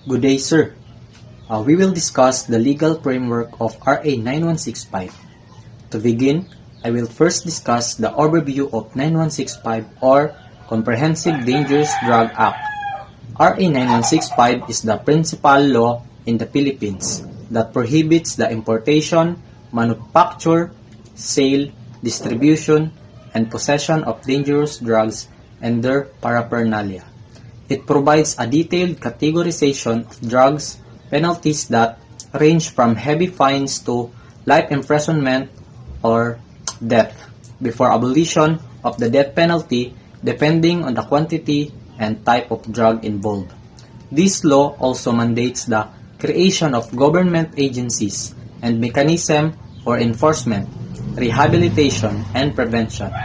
Good day, sir. We will discuss the legal framework of RA 9165. To begin, I will first discuss the overview of 9165 or Comprehensive Dangerous Drug Act. RA 9165 is the principal law in the Philippines that prohibits the importation, manufacture, sale, distribution, and possession of dangerous drugs and their paraphernalia. It provides a detailed categorization of drugs, penalties that range from heavy fines to life imprisonment or death, before abolition of the death penalty depending on the quantity and type of drug involved. This law also mandates the creation of government agencies and mechanism for enforcement, rehabilitation, and prevention.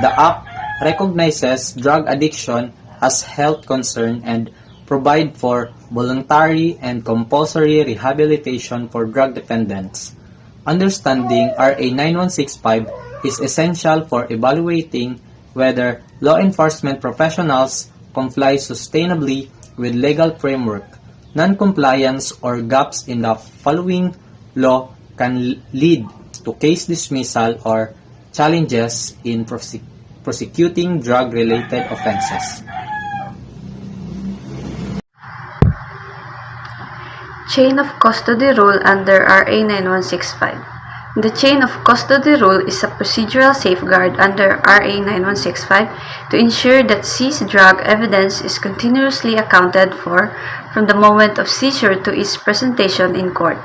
The Act recognizes drug addiction as health concern and provide for voluntary and compulsory rehabilitation for drug dependents. Understanding RA 9165 is essential for evaluating whether law enforcement professionals comply sustainably with legal framework. Non-compliance or gaps in the following law can lead to case dismissal or challenges in prosecuting drug-related offenses. Chain of custody rule under RA 9165. The chain of custody rule is a procedural safeguard under RA 9165 to ensure that seized drug evidence is continuously accounted for from the moment of seizure to its presentation in court.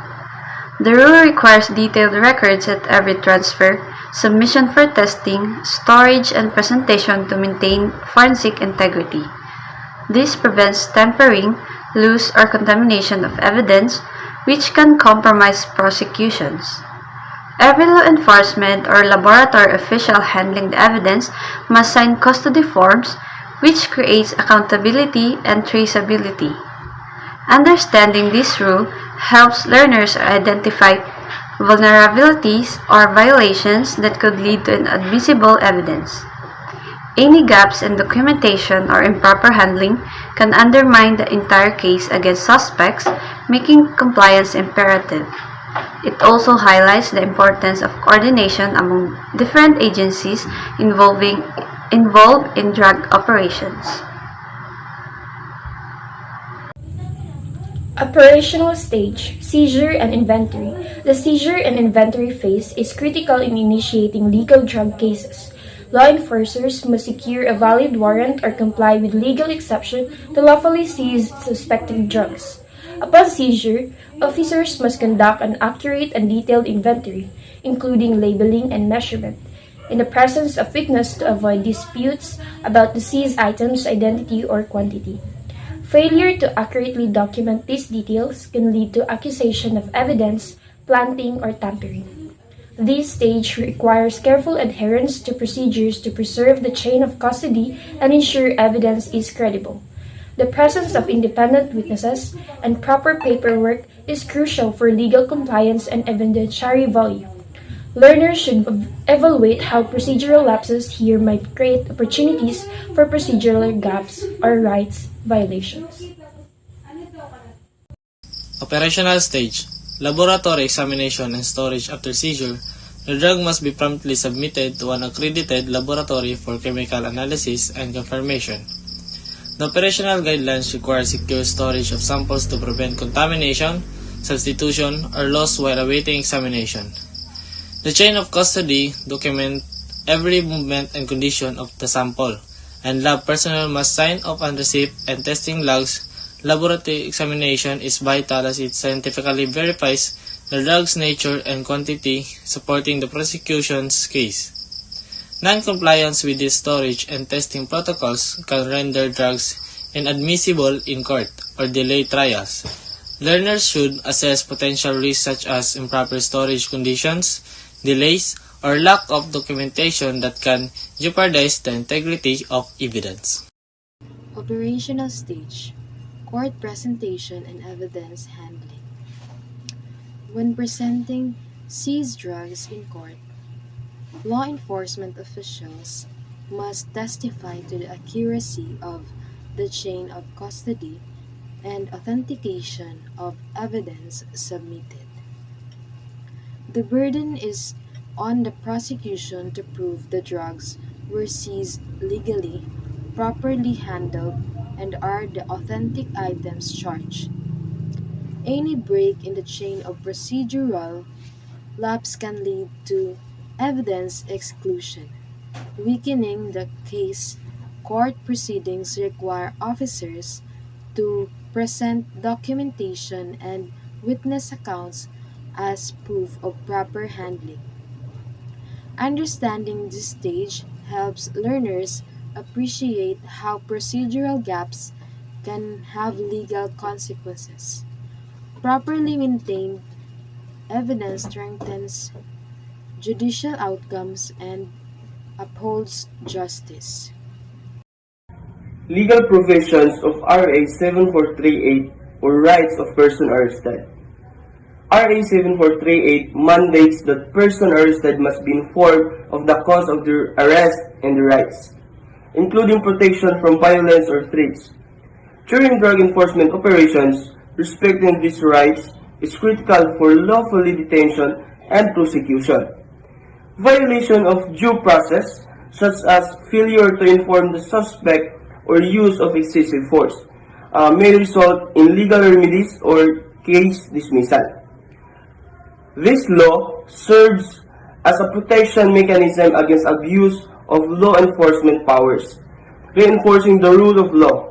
The rule requires detailed records at every transfer, submission for testing, storage, and presentation to maintain forensic integrity. This prevents tampering, loss, or contamination of evidence, which can compromise prosecutions. Every law enforcement or laboratory official handling the evidence must sign custody forms, which creates accountability and traceability. Understanding this rule helps learners identify vulnerabilities or violations that could lead to inadmissible evidence. Any gaps in documentation or improper handling can undermine the entire case against suspects, making compliance imperative. It also highlights the importance of coordination among different agencies involved in drug operations. Operational stage, seizure and inventory. The seizure and inventory phase is critical in initiating legal drug cases. Law enforcers must secure a valid warrant or comply with legal exception to lawfully seize suspected drugs. Upon seizure, officers must conduct an accurate and detailed inventory, including labeling and measurement, in the presence of witnesses to avoid disputes about the seized item's identity or quantity. Failure to accurately document these details can lead to accusation of evidence, planting, or tampering. This stage requires careful adherence to procedures to preserve the chain of custody and ensure evidence is credible. The presence of independent witnesses and proper paperwork is crucial for legal compliance and evidentiary value. Learners should evaluate how procedural lapses here might create opportunities for procedural gaps or rights violations. Operational stage, laboratory examination and storage after seizure. The drug must be promptly submitted to an accredited laboratory for chemical analysis and confirmation. The operational guidelines require secure storage of samples to prevent contamination, substitution, or loss while awaiting examination. The chain of custody documents every movement and condition of the sample, and lab personnel must sign off on receipt and testing logs. Laboratory examination is vital as it scientifically verifies the drug's nature and quantity, supporting the prosecution's case. Non-compliance with these storage and testing protocols can render drugs inadmissible in court or delay trials. Learners should assess potential risks such as improper storage conditions, delays, or lack of documentation that can jeopardize the integrity of evidence. Operational stage, court presentation and evidence handling. When presenting seized drugs in court, law enforcement officials must testify to the accuracy of the chain of custody and authentication of evidence submitted. The burden is on the prosecution to prove the drugs were seized legally, properly handled, and are the authentic items charged. Any break in the chain of procedural lapse can lead to evidence exclusion, weakening the case. Court proceedings require officers to present documentation and witness accounts as proof of proper handling. Understanding this stage helps learners appreciate how procedural gaps can have legal consequences. Properly maintained evidence strengthens judicial outcomes and upholds justice. Legal provisions of RA 7438 or Rights of Person Arrested. RA 7438 mandates that person arrested must be informed of the cause of their arrest and their rights, including protection from violence or threats. During drug enforcement operations, respecting these rights is critical for lawful detention and prosecution. Violation of due process, such as failure to inform the suspect or use of excessive force, may result in legal remedies or case dismissal. This law serves as a protection mechanism against abuse of law enforcement powers, reinforcing the rule of law.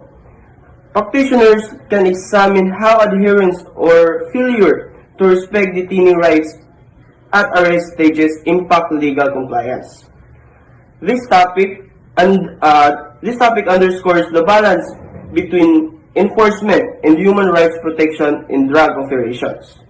Practitioners can examine how adherence or failure to respect detainee rights at arrest stages impact legal compliance. This topic underscores the balance between enforcement and human rights protection in drug operations.